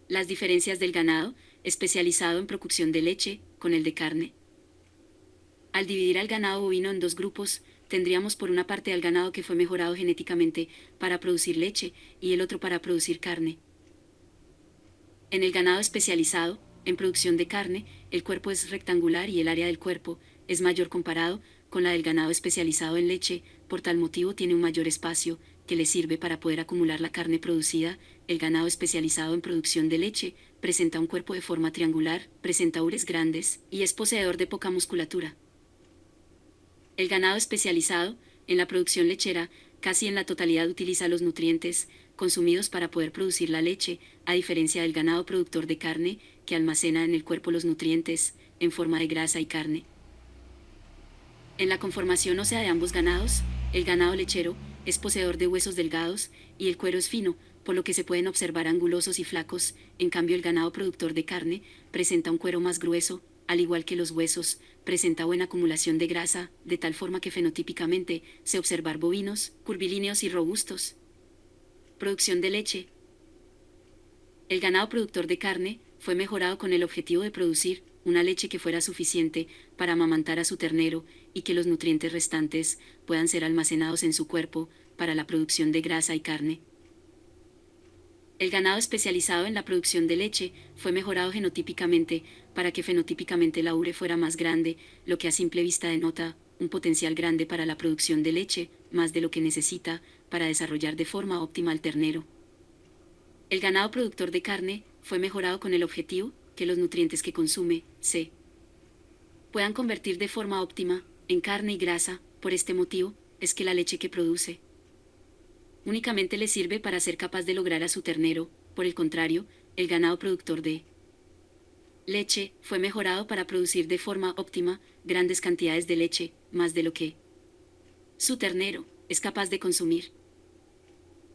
Las diferencias del ganado, especializado en producción de leche, con el de carne. Al dividir al ganado bovino en dos grupos, tendríamos por una parte al ganado que fue mejorado genéticamente para producir leche y el otro para producir carne. En el ganado especializado, en producción de carne, el cuerpo es rectangular y el área del cuerpo es mayor comparado con la del ganado especializado en leche, por tal motivo tiene un mayor espacio que le sirve para poder acumular la carne producida. El ganado especializado en producción de leche presenta un cuerpo de forma triangular, presenta ubres grandes y es poseedor de poca musculatura. El ganado especializado, en la producción lechera, casi en la totalidad utiliza los nutrientes consumidos para poder producir la leche, a diferencia del ganado productor de carne, que almacena en el cuerpo los nutrientes, en forma de grasa y carne. En la conformación ósea de ambos ganados, el ganado lechero es poseedor de huesos delgados y el cuero es fino, por lo que se pueden observar angulosos y flacos. En cambio, el ganado productor de carne presenta un cuero más grueso, al igual que los huesos, presenta buena acumulación de grasa, de tal forma que fenotípicamente se observan bovinos, curvilíneos y robustos. Producción de leche. El ganado productor de carne fue mejorado con el objetivo de producir una leche que fuera suficiente para amamantar a su ternero y que los nutrientes restantes puedan ser almacenados en su cuerpo para la producción de grasa y carne. El ganado especializado en la producción de leche fue mejorado genotípicamente para que fenotípicamente la ubre fuera más grande, lo que a simple vista denota un potencial grande para la producción de leche, más de lo que necesita para desarrollar de forma óptima al ternero. El ganado productor de carne fue mejorado con el objetivo que los nutrientes que consume se puedan convertir de forma óptima en carne y grasa. Por este motivo es que la leche que produce únicamente le sirve para ser capaz de lograr a su ternero. Por el contrario, el ganado productor de leche fue mejorado para producir de forma óptima grandes cantidades de leche, más de lo que su ternero es capaz de consumir.